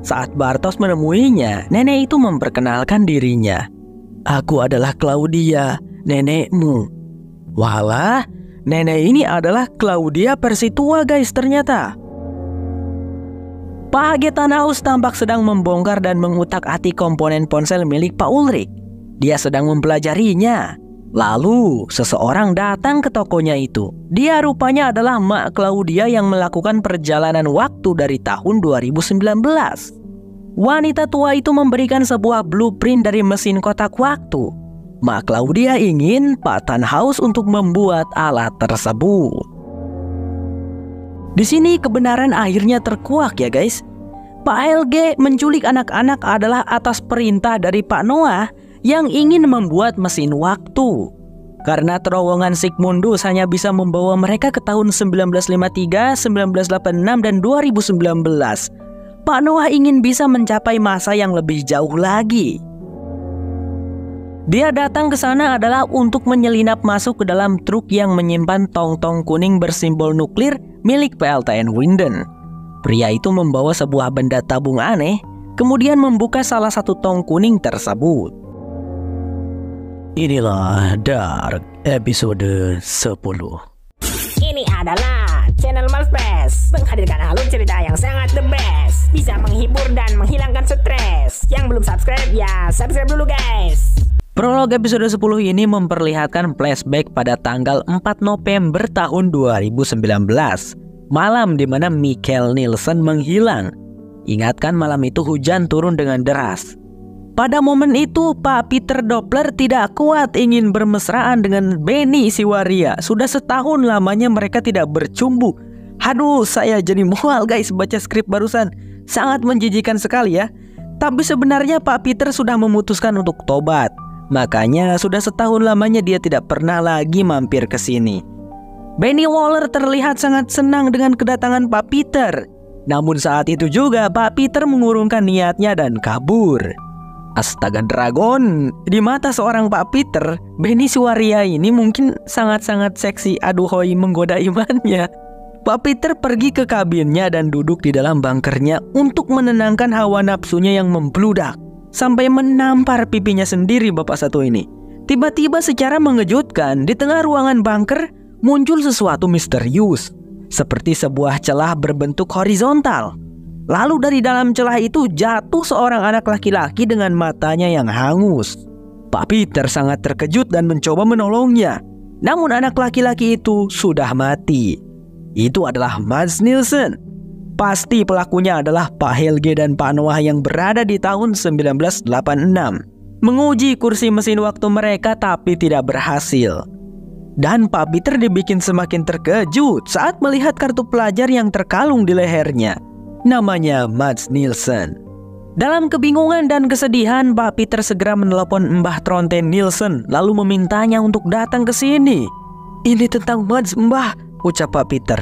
Saat Bartos menemuinya, nenek itu memperkenalkan dirinya. "Aku adalah Claudia, nenekmu." Walah, nenek ini adalah Claudia versi tua guys ternyata. Pak Age Tannhaus tampak sedang membongkar dan mengutak-atik komponen ponsel milik Pak Ulrik. Dia sedang mempelajarinya. Lalu, seseorang datang ke tokonya itu. Dia rupanya adalah Mak Claudia yang melakukan perjalanan waktu dari tahun 2019. Wanita tua itu memberikan sebuah blueprint dari mesin kotak waktu. Mak Claudia ingin Pak Tannhaus untuk membuat alat tersebut. Di sini kebenaran akhirnya terkuak ya guys. Pak LG menculik anak-anak adalah atas perintah dari Pak Noah yang ingin membuat mesin waktu. Karena terowongan Sigmundus hanya bisa membawa mereka ke tahun 1953, 1986, dan 2019. Pak Noah ingin bisa mencapai masa yang lebih jauh lagi. Dia datang ke sana adalah untuk menyelinap masuk ke dalam truk yang menyimpan tong-tong kuning bersimbol nuklir milik PLTN Winden. Pria itu membawa sebuah benda tabung aneh, kemudian membuka salah satu tong kuning tersebut. Inilah Dark episode 10. Ini adalah channel Malspace, menghadirkan alur cerita yang sangat the best, bisa menghibur dan menghilangkan stres. Yang belum subscribe ya subscribe dulu guys. Prolog episode 10 ini memperlihatkan flashback pada tanggal 4 November tahun 2019, malam di mana Mikael Nielsen menghilang. Ingatkan malam itu hujan turun dengan deras. Pada momen itu, Pak Peter Doppler tidak kuat ingin bermesraan dengan Benny Siwaria. Sudah setahun lamanya mereka tidak bercumbu. Aduh, saya jadi mual guys baca skrip barusan. Sangat menjijikan sekali ya. Tapi sebenarnya Pak Peter sudah memutuskan untuk tobat. Makanya sudah setahun lamanya dia tidak pernah lagi mampir ke sini. Benny Waller terlihat sangat senang dengan kedatangan Pak Peter. Namun saat itu juga Pak Peter mengurungkan niatnya dan kabur. Astaga Dragon, di mata seorang Pak Peter, Benny Siwaria ini mungkin sangat-sangat seksi, aduhoi menggoda imannya. Pak Peter pergi ke kabinnya dan duduk di dalam bunkernya untuk menenangkan hawa nafsunya yang membludak. Sampai menampar pipinya sendiri bapak satu ini. Tiba-tiba secara mengejutkan, di tengah ruangan bunker muncul sesuatu misterius. Seperti sebuah celah berbentuk horizontal. Lalu dari dalam celah itu jatuh seorang anak laki-laki dengan matanya yang hangus. Pak Peter sangat terkejut dan mencoba menolongnya. Namun anak laki-laki itu sudah mati. Itu adalah Mads Nielsen. Pasti pelakunya adalah Pak Helge dan Pak Noah yang berada di tahun 1986. Menguji kursi mesin waktu mereka tapi tidak berhasil. Dan Pak Peter dibikin semakin terkejut saat melihat kartu pelajar yang terkalung di lehernya. Namanya Mads Nielsen. Dalam kebingungan dan kesedihan, Pak Peter segera menelepon Mbah Tronte Nielsen lalu memintanya untuk datang ke sini. "Ini tentang Mads, Mbah," ucap Pak Peter.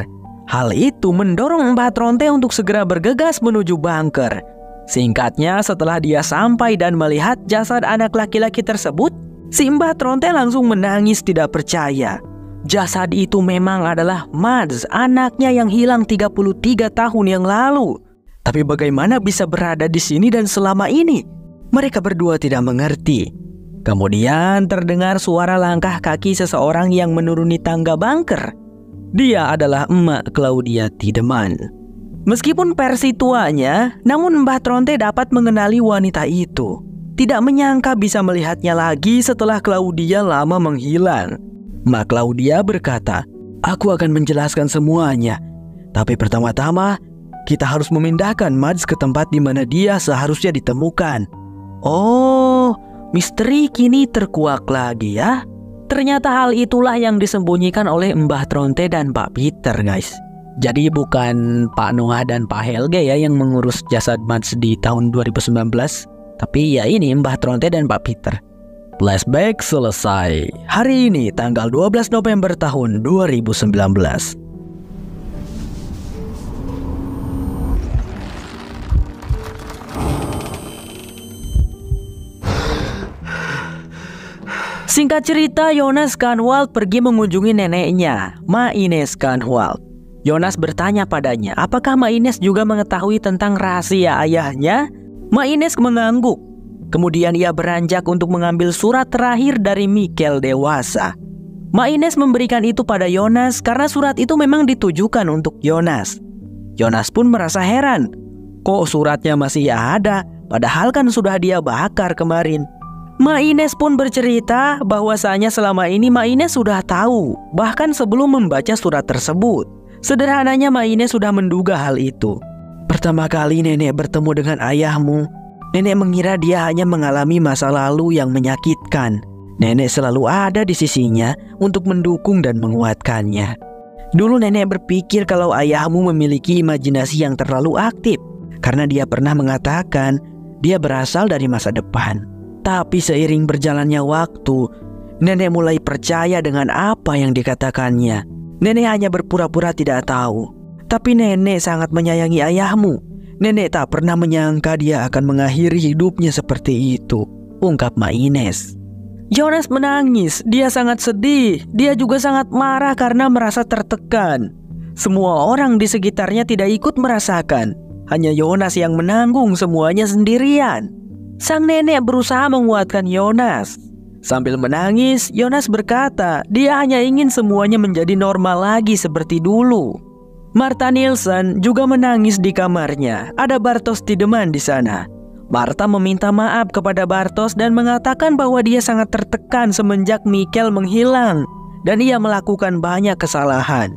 Hal itu mendorong Mbah Tronte untuk segera bergegas menuju bunker. Singkatnya, setelah dia sampai dan melihat jasad anak laki-laki tersebut, si Mbah Tronte langsung menangis tidak percaya. Jasad itu memang adalah Mads, anaknya yang hilang 33 tahun yang lalu. Tapi bagaimana bisa berada di sini dan selama ini? Mereka berdua tidak mengerti. Kemudian terdengar suara langkah kaki seseorang yang menuruni tangga bunker. Dia adalah Emak Claudia Tiedemann. Meskipun versi tuanya, namun Mbah Tronte dapat mengenali wanita itu. Tidak menyangka bisa melihatnya lagi setelah Claudia lama menghilang. Mak Claudia berkata, "Aku akan menjelaskan semuanya. Tapi pertama-tama, kita harus memindahkan Mads ke tempat di mana dia seharusnya ditemukan." Oh, misteri kini terkuak lagi ya. Ternyata hal itulah yang disembunyikan oleh Mbah Tronte dan Pak Peter guys. Jadi bukan Pak Noah dan Pak Helge ya yang mengurus jasad Mads di tahun 2019. Tapi ya ini Mbah Tronte dan Pak Peter. Flashback selesai. Hari ini tanggal 12 November tahun 2019. Singkat cerita, Jonas Kahnwald pergi mengunjungi neneknya, Ma Ines Kahnwald. Jonas bertanya padanya, apakah Ma Ines juga mengetahui tentang rahasia ayahnya? Ma Ines mengangguk. Kemudian ia beranjak untuk mengambil surat terakhir dari Mikhail dewasa. Ma Ines memberikan itu pada Jonas karena surat itu memang ditujukan untuk Jonas. Jonas pun merasa heran. Kok suratnya masih ada, padahal kan sudah dia bakar kemarin. Ma Ines pun bercerita bahwasanya selama ini Ma Ines sudah tahu, bahkan sebelum membaca surat tersebut. Sederhananya Ma Ines sudah menduga hal itu. Pertama kali nenek bertemu dengan ayahmu, nenek mengira dia hanya mengalami masa lalu yang menyakitkan. Nenek selalu ada di sisinya untuk mendukung dan menguatkannya. Dulu nenek berpikir kalau ayahmu memiliki imajinasi yang terlalu aktif, karena dia pernah mengatakan dia berasal dari masa depan. Tapi seiring berjalannya waktu, nenek mulai percaya dengan apa yang dikatakannya. Nenek hanya berpura-pura tidak tahu. Tapi nenek sangat menyayangi ayahmu. Nenek tak pernah menyangka dia akan mengakhiri hidupnya seperti itu, ungkap Ma Ines. Jonas menangis. Dia sangat sedih. Dia juga sangat marah karena merasa tertekan. Semua orang di sekitarnya tidak ikut merasakan. Hanya Jonas yang menanggung semuanya sendirian. Sang nenek berusaha menguatkan Jonas. Sambil menangis, Jonas berkata dia hanya ingin semuanya menjadi normal lagi seperti dulu. Martha Nilsson juga menangis di kamarnya. Ada Bartosz Tiedemann di sana. Martha meminta maaf kepada Bartosz dan mengatakan bahwa dia sangat tertekan semenjak Mikhail menghilang dan ia melakukan banyak kesalahan.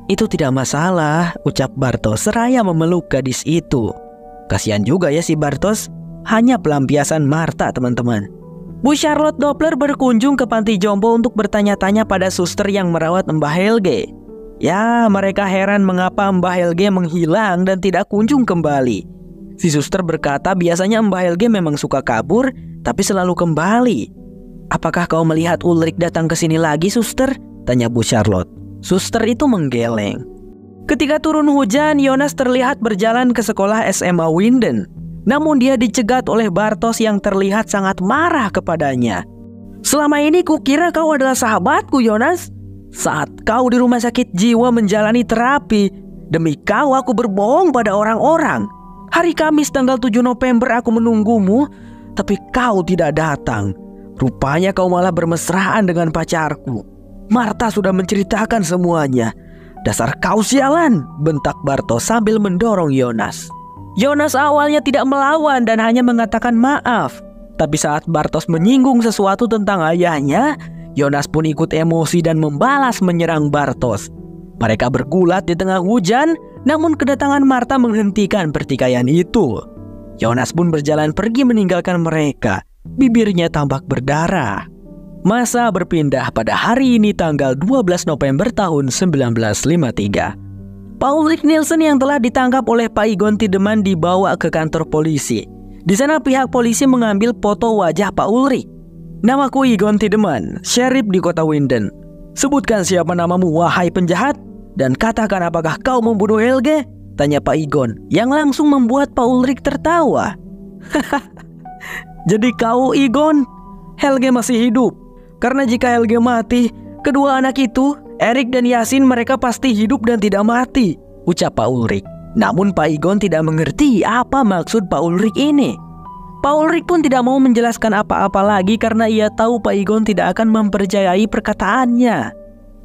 Itu tidak masalah, ucap Bartosz seraya memeluk gadis itu. Kasihan juga ya si Bartosz, hanya pelampiasan Martha teman-teman. Bu Charlotte Doppler berkunjung ke panti jompo untuk bertanya-tanya pada suster yang merawat Mbah Helge. Ya, mereka heran mengapa Mbah Helge menghilang dan tidak kunjung kembali. Si suster berkata biasanya Mbah Helge memang suka kabur, tapi selalu kembali. Apakah kau melihat Ulrich datang ke sini lagi, suster? Tanya Bu Charlotte. Suster itu menggeleng. Ketika turun hujan, Jonas terlihat berjalan ke sekolah SMA Winden. Namun dia dicegat oleh Bartosz yang terlihat sangat marah kepadanya. Selama ini kukira kau adalah sahabatku, Jonas. Saat kau di rumah sakit jiwa menjalani terapi, demi kau aku berbohong pada orang-orang. Hari Kamis tanggal 7 November aku menunggumu, tapi kau tidak datang. Rupanya kau malah bermesraan dengan pacarku. Martha sudah menceritakan semuanya. Dasar kau sialan, bentak Bartosz sambil mendorong Jonas. Jonas awalnya tidak melawan dan hanya mengatakan maaf. Tapi saat Bartosz menyinggung sesuatu tentang ayahnya, Jonas pun ikut emosi dan membalas menyerang Bartosz. Mereka bergulat di tengah hujan, namun kedatangan Martha menghentikan pertikaian itu. Jonas pun berjalan pergi meninggalkan mereka. Bibirnya tampak berdarah. Masa berpindah pada hari ini tanggal 12 November tahun 1953. Ulrich Nilsson yang telah ditangkap oleh Pak Egon Tiedemann dibawa ke kantor polisi. Di sana pihak polisi mengambil foto wajah Pak Ulrich. Namaku Egon Tiedemann, sheriff di kota Winden. Sebutkan siapa namamu, wahai penjahat, dan katakan apakah kau membunuh Helge? Tanya Pak Egon, yang langsung membuat Pak Ulrich tertawa. Jadi kau, Egon? Helge masih hidup. Karena jika Helge mati, kedua anak itu, Erik dan Yasin, mereka pasti hidup dan tidak mati, ucap Pak Ulrich. Namun Pak Egon tidak mengerti apa maksud Pak Ulrich ini. Pak Ulrich pun tidak mau menjelaskan apa-apa lagi karena ia tahu Pak Egon tidak akan mempercayai perkataannya.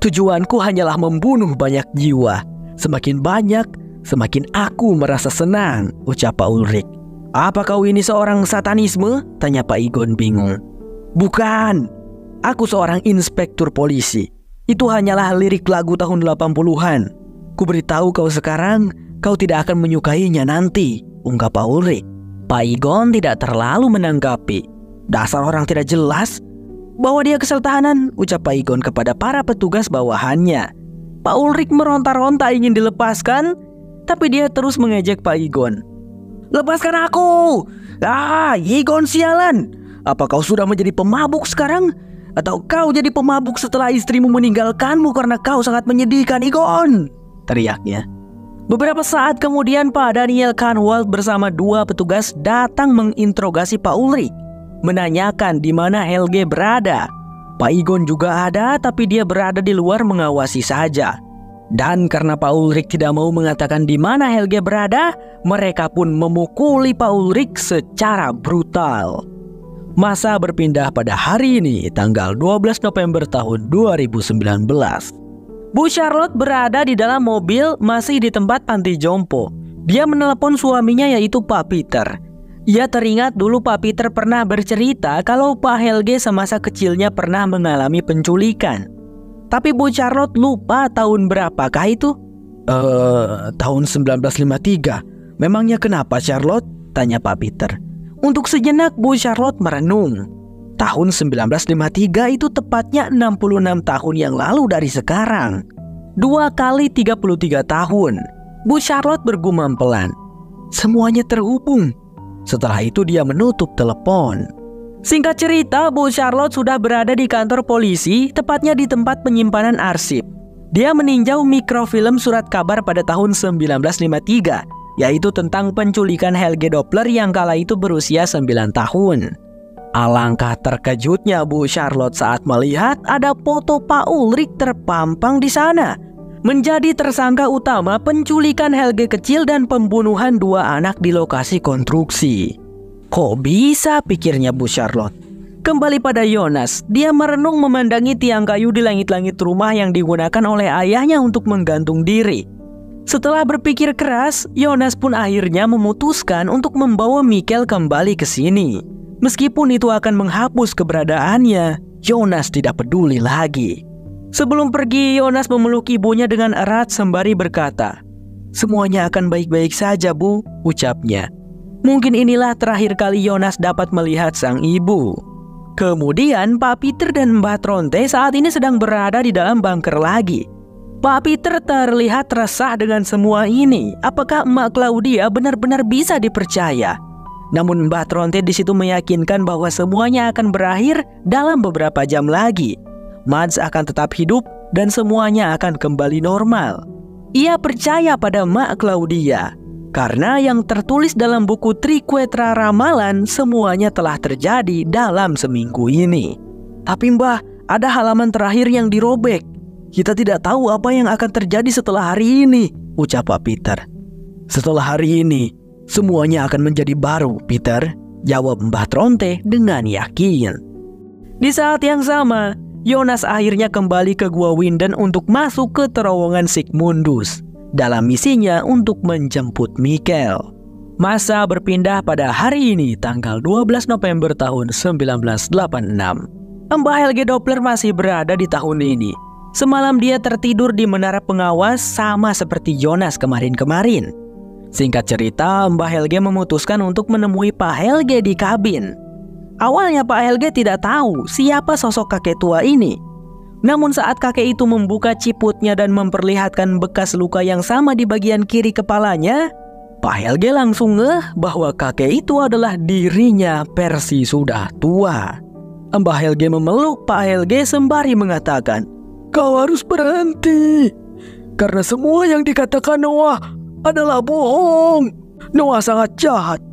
Tujuanku hanyalah membunuh banyak jiwa. Semakin banyak, semakin aku merasa senang, ucap Pak Ulrich. Apa kau ini seorang satanisme? Tanya Pak Egon bingung. Bukan, aku seorang inspektur polisi. Itu hanyalah lirik lagu tahun 80-an. Kuberitahu kau sekarang, kau tidak akan menyukainya nanti, ungkap Pak Ulrich. Pak Egon tidak terlalu menanggapi. Dasar orang tidak jelas. Bawa dia ke sel tahanan, ucap Pak Egon kepada para petugas bawahannya. Pak Ulrich meronta-ronta ingin dilepaskan, tapi dia terus mengejek Pak Egon. Lepaskan aku! Egon sialan! Apa kau sudah menjadi pemabuk sekarang? Atau kau jadi pemabuk setelah istrimu meninggalkanmu karena kau sangat menyedihkan, Egon? Teriaknya. Beberapa saat kemudian Pak Daniel Kahnwald bersama dua petugas datang menginterogasi Pak Ulrich, menanyakan di mana Helge berada. Pak Egon juga ada, tapi dia berada di luar mengawasi saja. Dan karena Pak Ulrich tidak mau mengatakan di mana Helge berada, mereka pun memukuli Pak Ulrich secara brutal. Masa berpindah pada hari ini, tanggal 12 November tahun 2019. Bu Charlotte berada di dalam mobil masih di tempat panti jompo. Dia menelepon suaminya yaitu Pak Peter. Ia teringat dulu Pak Peter pernah bercerita kalau Pak Helge semasa kecilnya pernah mengalami penculikan. Tapi Bu Charlotte lupa tahun berapakah itu? Tahun 1953. Memangnya kenapa, Charlotte? Tanya Pak Peter. Untuk sejenak Bu Charlotte merenung. Tahun 1953 itu tepatnya 66 tahun yang lalu dari sekarang. 2 kali 33 tahun. Bu Charlotte bergumam pelan. Semuanya terhubung. Setelah itu dia menutup telepon. Singkat cerita, Bu Charlotte sudah berada di kantor polisi, tepatnya di tempat penyimpanan arsip. Dia meninjau mikrofilm surat kabar pada tahun 1953, yaitu tentang penculikan Helge Doppler yang kala itu berusia 9 tahun. Alangkah terkejutnya Bu Charlotte saat melihat ada foto Pak Ulrich terpampang di sana, menjadi tersangka utama penculikan Helge kecil dan pembunuhan 2 anak di lokasi konstruksi. Kok bisa, pikirnya Bu Charlotte. Kembali pada Jonas, dia merenung memandangi tiang kayu di langit-langit rumah yang digunakan oleh ayahnya untuk menggantung diri. Setelah berpikir keras, Jonas pun akhirnya memutuskan untuk membawa Mikkel kembali ke sini. Meskipun itu akan menghapus keberadaannya, Jonas tidak peduli lagi. Sebelum pergi, Jonas memeluk ibunya dengan erat sembari berkata, "Semuanya akan baik-baik saja, Bu," ucapnya. Mungkin inilah terakhir kali Jonas dapat melihat sang ibu. Kemudian Pak Peter dan Mbah Tronte saat ini sedang berada di dalam bunker lagi. Pak Peter terlihat resah dengan semua ini. Apakah Emak Claudia benar-benar bisa dipercaya? Namun Mbah Tronte di situ meyakinkan bahwa semuanya akan berakhir dalam beberapa jam lagi. Mads akan tetap hidup dan semuanya akan kembali normal. Ia percaya pada Emak Claudia. Karena yang tertulis dalam buku Triquetra Ramalan semuanya telah terjadi dalam seminggu ini. Tapi Mbah, ada halaman terakhir yang dirobek. Kita tidak tahu apa yang akan terjadi setelah hari ini, ucap Pak Peter. Setelah hari ini, semuanya akan menjadi baru, Peter, jawab Mbah Tronte dengan yakin. Di saat yang sama, Jonas akhirnya kembali ke Gua Winden untuk masuk ke terowongan Sigmundus dalam misinya untuk menjemput Mikkel. Masa berpindah pada hari ini, tanggal 12 November tahun 1986. Mbah Helge Doppler masih berada di tahun ini. Semalam dia tertidur di menara pengawas sama seperti Jonas kemarin-kemarin. Singkat cerita, Mbah Helge memutuskan untuk menemui Pak Helge di kabin. Awalnya Pak Helge tidak tahu siapa sosok kakek tua ini. Namun saat kakek itu membuka ciputnya dan memperlihatkan bekas luka yang sama di bagian kiri kepalanya, Pak Helge langsung ngeh bahwa kakek itu adalah dirinya versi sudah tua. Mbah Helge memeluk Pak Helge sembari mengatakan, "Kau harus berhenti, karena semua yang dikatakan Noah adalah bohong. Noah sangat jahat,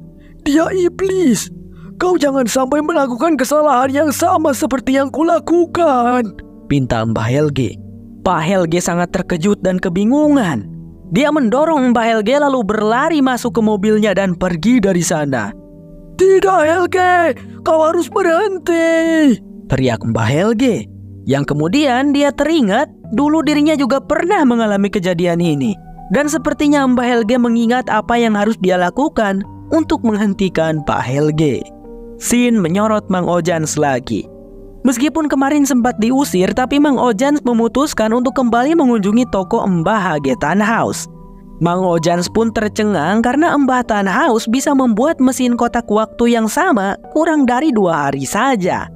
dia iblis. Kau jangan sampai melakukan kesalahan yang sama seperti yang kulakukan," pinta Mbah Helge. Pak Helge sangat terkejut dan kebingungan. Dia mendorong Mbah Helge lalu berlari masuk ke mobilnya dan pergi dari sana. "Tidak Helge, kau harus berhenti," teriak Mbah Helge. Yang kemudian dia teringat dulu dirinya juga pernah mengalami kejadian ini. Dan sepertinya Mbah Helge mengingat apa yang harus dia lakukan untuk menghentikan Pak Helge. Sin menyorot Mang Ojans lagi. Meskipun kemarin sempat diusir, tapi Mang Ojans memutuskan untuk kembali mengunjungi toko Mbah Hage Tannhaus. Mang Ojans pun tercengang karena Mbah Tannhaus bisa membuat mesin kotak waktu yang sama kurang dari 2 hari saja.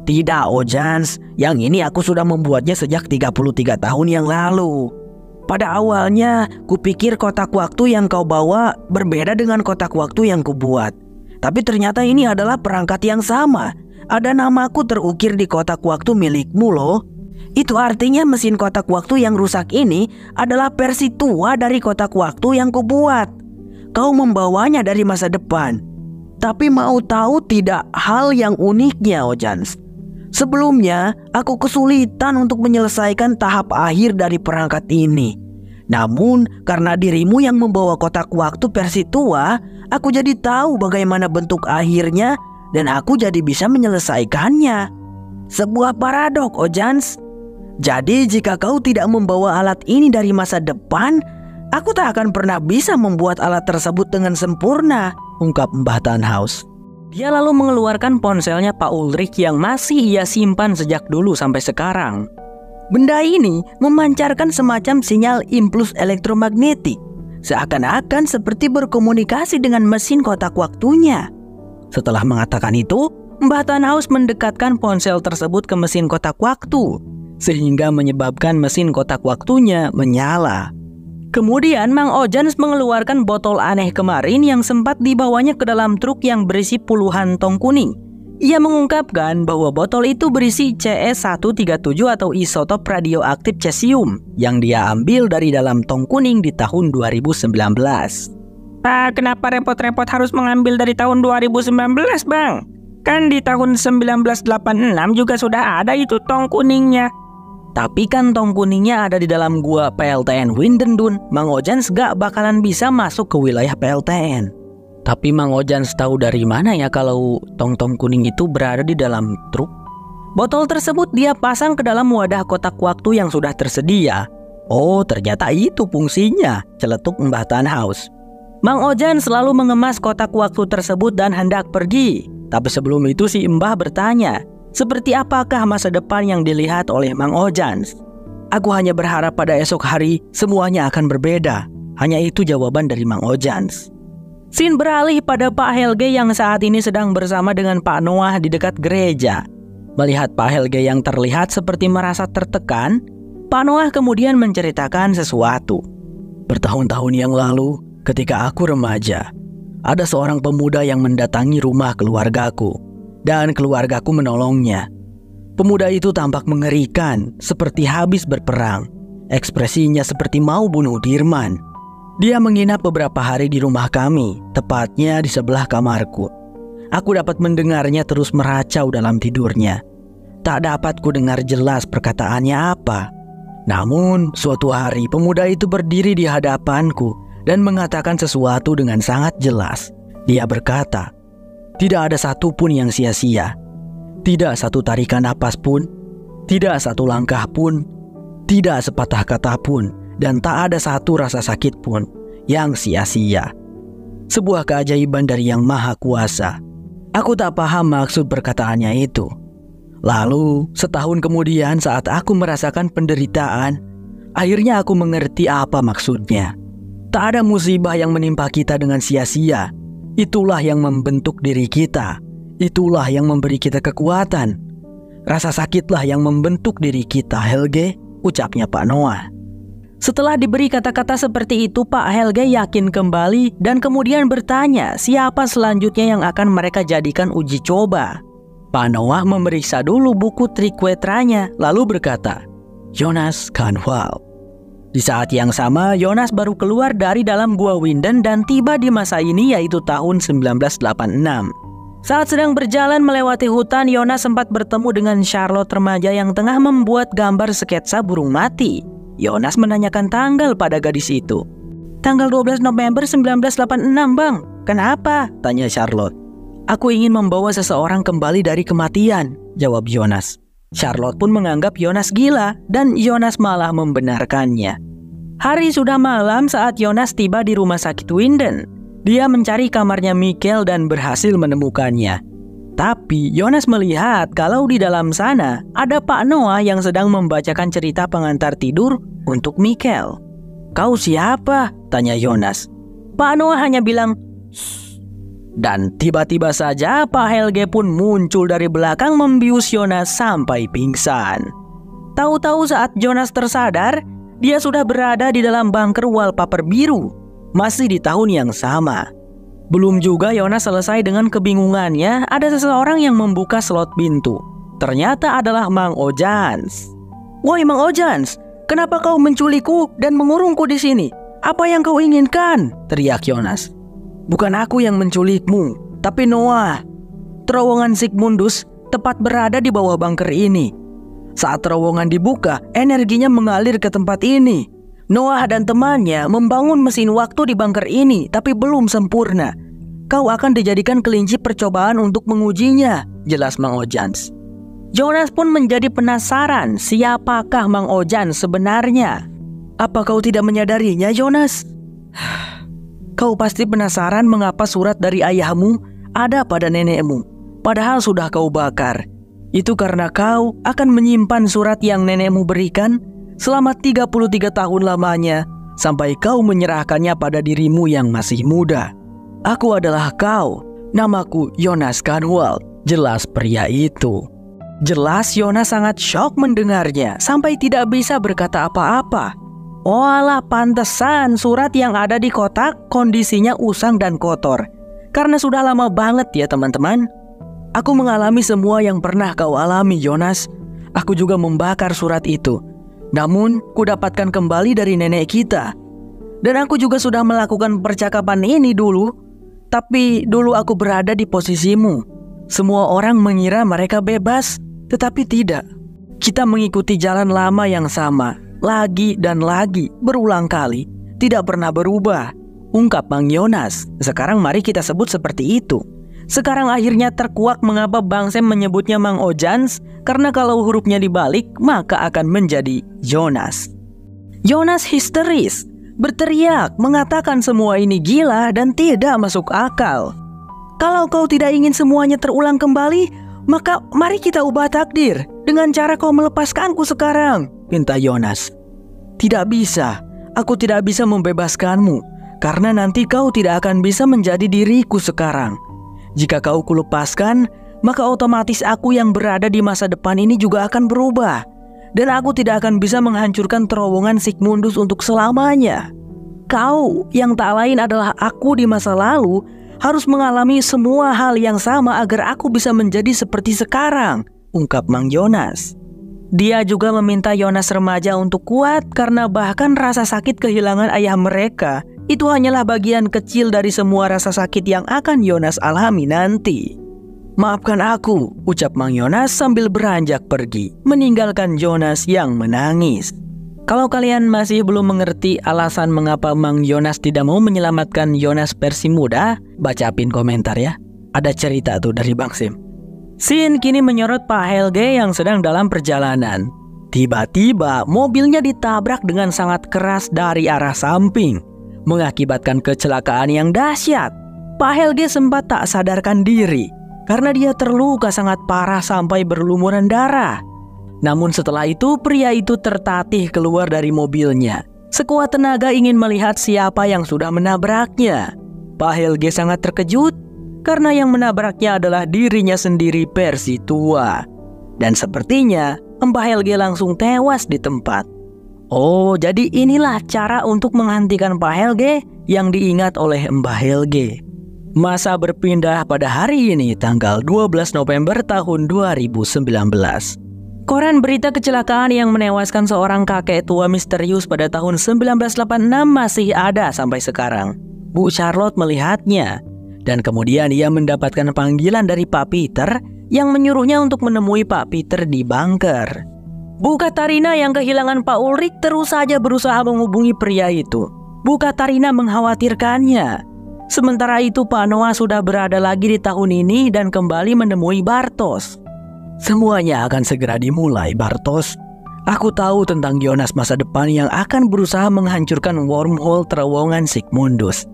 "Tidak Ojans, yang ini aku sudah membuatnya sejak 33 tahun yang lalu. Pada awalnya, kupikir kotak waktu yang kau bawa berbeda dengan kotak waktu yang kubuat. Tapi ternyata ini adalah perangkat yang sama. Ada namaku terukir di kotak waktu milikmu loh. Itu artinya mesin kotak waktu yang rusak ini adalah versi tua dari kotak waktu yang kubuat. Kau membawanya dari masa depan. Tapi mau tahu tidak hal yang uniknya Ojans? Sebelumnya, aku kesulitan untuk menyelesaikan tahap akhir dari perangkat ini. Namun karena dirimu yang membawa kotak waktu versi tua, aku jadi tahu bagaimana bentuk akhirnya dan aku jadi bisa menyelesaikannya. Sebuah paradok, Ojans. Jadi jika kau tidak membawa alat ini dari masa depan, aku tak akan pernah bisa membuat alat tersebut dengan sempurna, ungkap Mbah Tannhaus. Dia lalu mengeluarkan ponselnya Pak Ulrich yang masih ia simpan sejak dulu sampai sekarang. Benda ini memancarkan semacam sinyal impuls elektromagnetik, seakan-akan seperti berkomunikasi dengan mesin kotak waktunya. Setelah mengatakan itu, Mbah Tannhaus mendekatkan ponsel tersebut ke mesin kotak waktu, sehingga menyebabkan mesin kotak waktunya menyala. Kemudian Mang Ojans mengeluarkan botol aneh kemarin yang sempat dibawanya ke dalam truk yang berisi puluhan tong kuning. Ia mengungkapkan bahwa botol itu berisi CS137 atau isotop radioaktif cesium yang dia ambil dari dalam tong kuning di tahun 2019. Kenapa repot-repot harus mengambil dari tahun 2019, Bang? Kan di tahun 1986 juga sudah ada itu tong kuningnya. Tapi kan tong kuningnya ada di dalam gua PLTN Windendun. Mang Ojans gak bakalan bisa masuk ke wilayah PLTN. Tapi Mang Ojans tahu dari mana ya kalau tong-tong kuning itu berada di dalam truk? Botol tersebut dia pasang ke dalam wadah kotak waktu yang sudah tersedia. Oh, ternyata itu fungsinya, celetuk Mbah Tannhaus. Mang Ojans selalu mengemas kotak waktu tersebut dan hendak pergi. Tapi sebelum itu si Mbah bertanya, seperti apakah masa depan yang dilihat oleh Mang Ojans? Aku hanya berharap pada esok hari semuanya akan berbeda. Hanya itu jawaban dari Mang Ojans. Scene beralih pada Pak Helge yang saat ini sedang bersama dengan Pak Noah di dekat gereja. Melihat Pak Helge yang terlihat seperti merasa tertekan, Pak Noah kemudian menceritakan sesuatu. Bertahun-tahun yang lalu, ketika aku remaja, ada seorang pemuda yang mendatangi rumah keluargaku, dan keluargaku menolongnya. Pemuda itu tampak mengerikan, seperti habis berperang. Ekspresinya seperti mau bunuh Dirman. Dia menginap beberapa hari di rumah kami, tepatnya di sebelah kamarku. Aku dapat mendengarnya terus meracau dalam tidurnya. Tak dapat ku dengar jelas perkataannya apa. Namun, suatu hari pemuda itu berdiri di hadapanku dan mengatakan sesuatu dengan sangat jelas. Dia berkata, tidak ada satupun yang sia-sia. Tidak satu tarikan napas pun, tidak satu langkah pun, tidak sepatah kata pun, dan tak ada satu rasa sakit pun yang sia-sia. Sebuah keajaiban dari Yang Maha Kuasa. Aku tak paham maksud perkataannya itu. Lalu, setahun kemudian saat aku merasakan penderitaan, akhirnya aku mengerti apa maksudnya. Tak ada musibah yang menimpa kita dengan sia-sia. Itulah yang membentuk diri kita. Itulah yang memberi kita kekuatan. Rasa sakitlah yang membentuk diri kita, Helge, ucapnya Pak Noah. Setelah diberi kata-kata seperti itu, Pak Helge yakin kembali dan kemudian bertanya siapa selanjutnya yang akan mereka jadikan uji coba. Pak Noah memeriksa dulu buku trikwetranya lalu berkata, Jonas Kahnwald. Di saat yang sama, Jonas baru keluar dari dalam gua Winden dan tiba di masa ini yaitu tahun 1986. Saat sedang berjalan melewati hutan, Jonas sempat bertemu dengan Charlotte remaja yang tengah membuat gambar sketsa burung mati. Jonas menanyakan tanggal pada gadis itu. Tanggal 12 November 1986, Bang. Kenapa? Tanya Charlotte. Aku ingin membawa seseorang kembali dari kematian, jawab Jonas. Charlotte pun menganggap Jonas gila dan Jonas malah membenarkannya. Hari sudah malam saat Jonas tiba di rumah sakit Winden. Dia mencari kamarnya Mikkel dan berhasil menemukannya. Tapi Jonas melihat kalau di dalam sana ada Pak Noah yang sedang membacakan cerita pengantar tidur untuk Mikkel. Kau siapa? Tanya Jonas. Pak Noah hanya bilang, shh. Dan tiba-tiba saja Pak Helge pun muncul dari belakang membius Jonas sampai pingsan. Tahu-tahu saat Jonas tersadar, dia sudah berada di dalam bunker wallpaper biru. Masih di tahun yang sama. Belum juga Jonas selesai dengan kebingungannya, ada seseorang yang membuka slot pintu. Ternyata adalah Mang Ojans. Woi Mang Ojans, kenapa kau menculikku dan mengurungku di sini? Apa yang kau inginkan? Teriak Jonas. Bukan aku yang menculikmu, tapi Noah. Terowongan Sigmundus tepat berada di bawah bunker ini. Saat terowongan dibuka, energinya mengalir ke tempat ini. Noah dan temannya membangun mesin waktu di bunker ini, tapi belum sempurna. Kau akan dijadikan kelinci percobaan untuk mengujinya, jelas Mang Ojans. Jonas pun menjadi penasaran siapakah Mang Ojans sebenarnya. Apa kau tidak menyadarinya, Jonas? Kau pasti penasaran mengapa surat dari ayahmu ada pada nenekmu, padahal sudah kau bakar. Itu karena kau akan menyimpan surat yang nenekmu berikan selama 33 tahun lamanya sampai kau menyerahkannya pada dirimu yang masih muda. Aku adalah kau, namaku Jonas Kahnwald, jelas pria itu. Jelas Jonas sangat syok mendengarnya sampai tidak bisa berkata apa-apa. Walah, pantesan surat yang ada di kotak kondisinya usang dan kotor. Karena sudah lama banget ya teman-teman. Aku mengalami semua yang pernah kau alami, Jonas. Aku juga membakar surat itu. Namun, kudapatkan kembali dari nenek kita. Dan aku juga sudah melakukan percakapan ini dulu. Tapi dulu aku berada di posisimu. Semua orang mengira mereka bebas, tetapi tidak. Kita mengikuti jalan lama yang sama, lagi dan lagi, berulang kali, tidak pernah berubah, ungkap Mang Jonas. Sekarang mari kita sebut seperti itu. Sekarang akhirnya terkuak mengapa Bang Sam menyebutnya Mang Ojans, karena kalau hurufnya dibalik maka akan menjadi Jonas. Jonas histeris, berteriak mengatakan semua ini gila dan tidak masuk akal. Kalau kau tidak ingin semuanya terulang kembali, maka mari kita ubah takdir dengan cara kau melepaskanku sekarang, pinta Jonas. Tidak bisa, aku tidak bisa membebaskanmu, karena nanti kau tidak akan bisa menjadi diriku sekarang. Jika kau kulepaskan, maka otomatis aku yang berada di masa depan ini juga akan berubah. Dan aku tidak akan bisa menghancurkan terowongan Sigmundus untuk selamanya. Kau yang tak lain adalah aku di masa lalu harus mengalami semua hal yang sama agar aku bisa menjadi seperti sekarang, ungkap Mang Jonas. Dia juga meminta Jonas remaja untuk kuat karena bahkan rasa sakit kehilangan ayah mereka itu hanyalah bagian kecil dari semua rasa sakit yang akan Jonas alami nanti. Maafkan aku, ucap Mang Jonas sambil beranjak pergi, meninggalkan Jonas yang menangis. Kalau kalian masih belum mengerti alasan mengapa Mang Jonas tidak mau menyelamatkan Jonas versi muda, baca pin komentar ya. Ada cerita tuh dari Bang Sim. Scene kini menyorot Pak Helge yang sedang dalam perjalanan. Tiba-tiba mobilnya ditabrak dengan sangat keras dari arah samping, mengakibatkan kecelakaan yang dahsyat. Pak Helge sempat tak sadarkan diri karena dia terluka sangat parah sampai berlumuran darah. Namun setelah itu pria itu tertatih keluar dari mobilnya. Sekuat tenaga ingin melihat siapa yang sudah menabraknya. Pak Helge sangat terkejut karena yang menabraknya adalah dirinya sendiri versi tua. Dan sepertinya Mbah Helge langsung tewas di tempat. Oh, jadi inilah cara untuk menghentikan Pak Helge yang diingat oleh Mbah Helge. Masa berpindah pada hari ini tanggal 12 November tahun 2019. Koran berita kecelakaan yang menewaskan seorang kakek tua misterius pada tahun 1986 masih ada sampai sekarang. Bu Charlotte melihatnya dan kemudian ia mendapatkan panggilan dari Pak Peter yang menyuruhnya untuk menemui Pak Peter di bunker. Bu Katarina yang kehilangan Pak Ulrich terus saja berusaha menghubungi pria itu. Bu Katarina mengkhawatirkannya. Sementara itu Pak Noah sudah berada lagi di tahun ini dan kembali menemui Bartos. Semuanya akan segera dimulai, Bartos. Aku tahu tentang Jonas masa depan yang akan berusaha menghancurkan wormhole terowongan Sigmundus.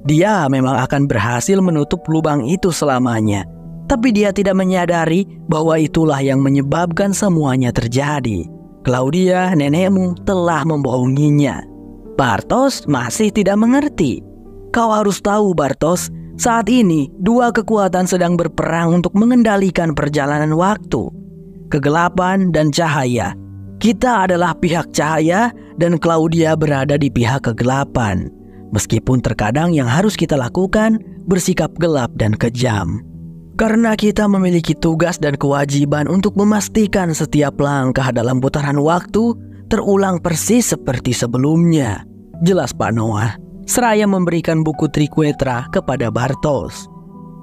Dia memang akan berhasil menutup lubang itu selamanya. Tapi dia tidak menyadari bahwa itulah yang menyebabkan semuanya terjadi. Claudia, nenekmu, telah membohonginya. Bartos masih tidak mengerti. Kau harus tahu, Bartos, saat ini dua kekuatan sedang berperang untuk mengendalikan perjalanan waktu. Kegelapan dan cahaya. Kita adalah pihak cahaya dan Claudia berada di pihak kegelapan. Meskipun terkadang yang harus kita lakukan bersikap gelap dan kejam. Karena kita memiliki tugas dan kewajiban untuk memastikan setiap langkah dalam putaran waktu terulang persis seperti sebelumnya. Jelas Pak Noah, seraya memberikan buku Triquetra kepada Bartos.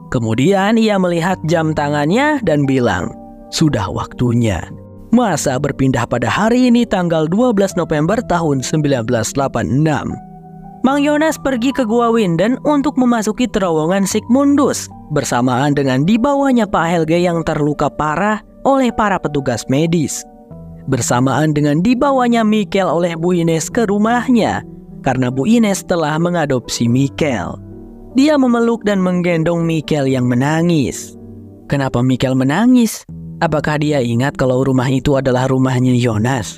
Kemudian ia melihat jam tangannya dan bilang, sudah waktunya. Masa berpindah pada hari ini tanggal 12 November tahun 1986. Mang Yonas pergi ke Gua Winden untuk memasuki terowongan Sigmundus bersamaan dengan dibawanya Pak Helge yang terluka parah oleh para petugas medis. Bersamaan dengan dibawanya Mikkel oleh Bu Ines ke rumahnya karena Bu Ines telah mengadopsi Mikkel. Dia memeluk dan menggendong Mikkel yang menangis. Kenapa Mikkel menangis? Apakah dia ingat kalau rumah itu adalah rumahnya Yonas?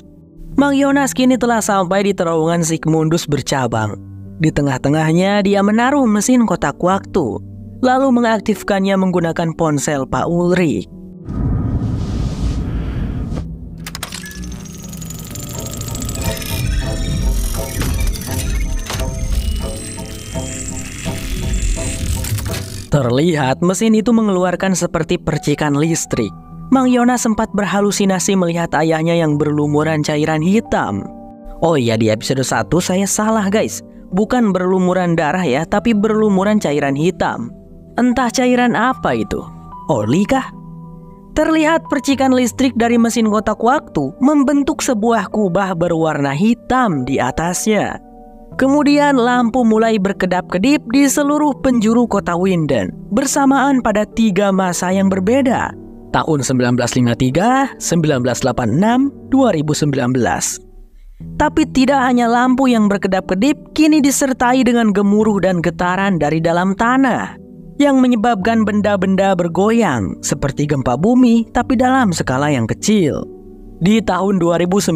Mang Yonas kini telah sampai di terowongan Sigmundus bercabang. Di tengah-tengahnya dia menaruh mesin kotak waktu, lalu mengaktifkannya menggunakan ponsel Pak Ulrich. Terlihat mesin itu mengeluarkan seperti percikan listrik. Mang Yonas sempat berhalusinasi melihat ayahnya yang berlumuran cairan hitam. Oh iya, di episode 1 saya salah guys. Bukan berlumuran darah ya, tapi berlumuran cairan hitam. Entah cairan apa itu? Oli kah? Terlihat percikan listrik dari mesin kotak waktu membentuk sebuah kubah berwarna hitam di atasnya. Kemudian lampu mulai berkedap-kedip di seluruh penjuru kota Winden bersamaan pada 3 masa yang berbeda. Tahun 1953, 1986, 2019. Tapi tidak hanya lampu yang berkedap-kedip kini disertai dengan gemuruh dan getaran dari dalam tanah yang menyebabkan benda-benda bergoyang seperti gempa bumi tapi dalam skala yang kecil. Di tahun 2019,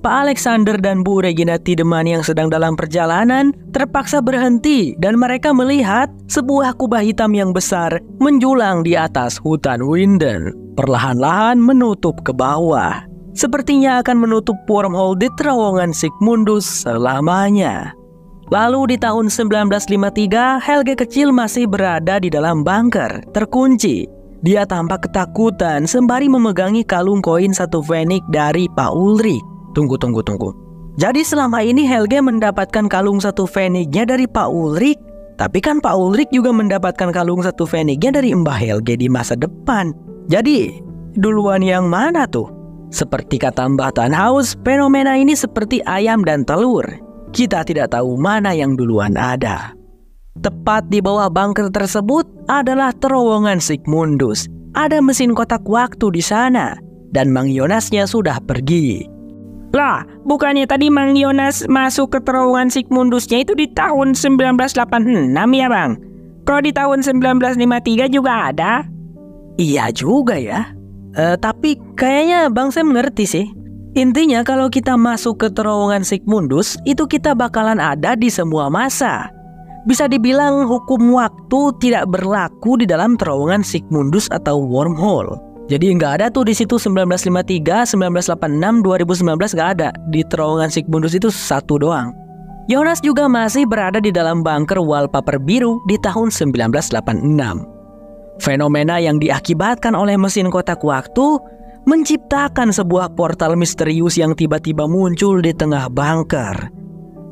Pak Alexander dan Bu Regina Tiedemann yang sedang dalam perjalanan terpaksa berhenti dan mereka melihat sebuah kubah hitam yang besar menjulang di atas hutan Winden, perlahan-lahan menutup ke bawah. Sepertinya akan menutup wormhole di terowongan Sigmundus selamanya. Lalu di tahun 1953, Helge kecil masih berada di dalam bunker, terkunci. Dia tampak ketakutan sembari memegangi kalung koin 1 pfennig dari Pak Ulrich. Tunggu. Jadi selama ini Helge mendapatkan kalung 1 pfennignya dari Pak Ulrich. Tapi kan Pak Ulrich juga mendapatkan kalung 1 pfennignya dari Mbah Helge di masa depan. Jadi duluan yang mana tuh? Seperti kata Mbah Tannhaus, fenomena ini seperti ayam dan telur. Kita tidak tahu mana yang duluan ada. Tepat di bawah bunker tersebut adalah terowongan Sigmundus. Ada mesin kotak waktu di sana dan Mang Yonasnya sudah pergi. Lah, bukannya tadi Mang Yonas masuk ke terowongan Sigmundusnya itu di tahun 1986 ya Bang? Kok di tahun 1953 juga ada? Iya juga ya. Tapi kayaknya Bang Sam ngerti sih. Intinya kalau kita masuk ke terowongan Sigmundus, itu kita bakalan ada di semua masa. Bisa dibilang hukum waktu tidak berlaku di dalam terowongan Sigmundus atau wormhole. Jadi nggak ada tuh di situ 1953, 1986, 2019 nggak ada. Di terowongan Sigmundus itu 1 doang. Yonas juga masih berada di dalam bunker wallpaper biru di tahun 1986. Fenomena yang diakibatkan oleh mesin kotak waktu menciptakan sebuah portal misterius yang tiba-tiba muncul di tengah bunker.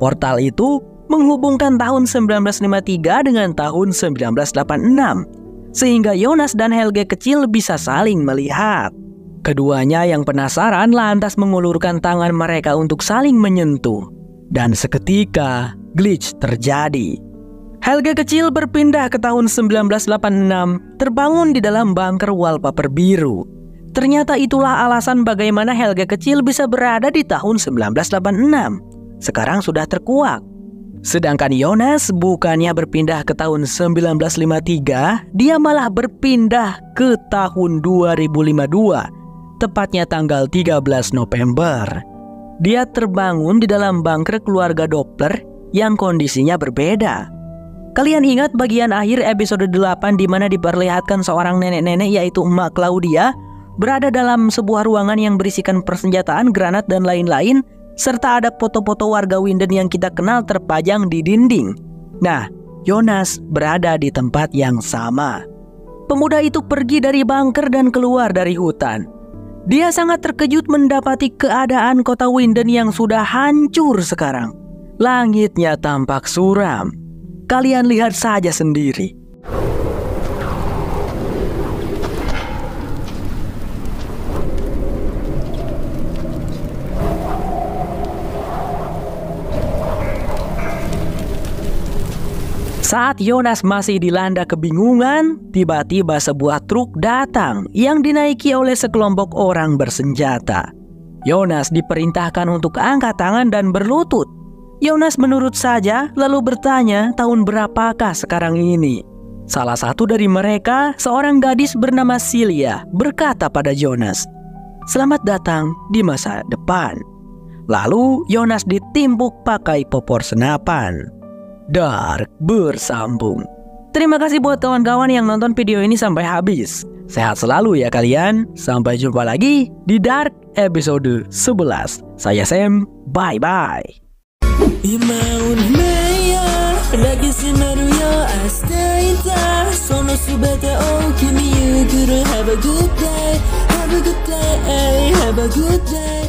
Portal itu menghubungkan tahun 1953 dengan tahun 1986, sehingga Yonas dan Helge kecil bisa saling melihat. Keduanya yang penasaran lantas mengulurkan tangan mereka untuk saling menyentuh. Dan seketika glitch terjadi. Helge kecil berpindah ke tahun 1986, terbangun di dalam bunker wallpaper biru. Ternyata itulah alasan bagaimana Helge kecil bisa berada di tahun 1986. Sekarang sudah terkuak. Sedangkan Yonas bukannya berpindah ke tahun 1953, dia malah berpindah ke tahun 2052, tepatnya tanggal 13 November. Dia terbangun di dalam bunker keluarga Doppler yang kondisinya berbeda. Kalian ingat bagian akhir episode 8 di mana diperlihatkan seorang nenek-nenek yaitu Emak Claudia berada dalam sebuah ruangan yang berisikan persenjataan, granat, dan lain-lain, serta ada foto-foto warga Winden yang kita kenal terpajang di dinding. Nah, Yonas berada di tempat yang sama. Pemuda itu pergi dari bunker dan keluar dari hutan. Dia sangat terkejut mendapati keadaan kota Winden yang sudah hancur sekarang. Langitnya tampak suram. Kalian lihat saja sendiri. Saat Yonas masih dilanda kebingungan, tiba-tiba sebuah truk datang yang dinaiki oleh sekelompok orang bersenjata. Yonas diperintahkan untuk angkat tangan dan berlutut. Yonas menurut saja lalu bertanya tahun berapakah sekarang ini. Salah satu dari mereka, seorang gadis bernama Celia, berkata pada Yonas, "Selamat datang di masa depan." Lalu Yonas ditimpuk pakai popor senapan. Dark bersambung. Terima kasih buat kawan-kawan yang nonton video ini sampai habis. Sehat selalu ya kalian. Sampai jumpa lagi di Dark episode 11. Saya Sam, bye-bye. Have a good day.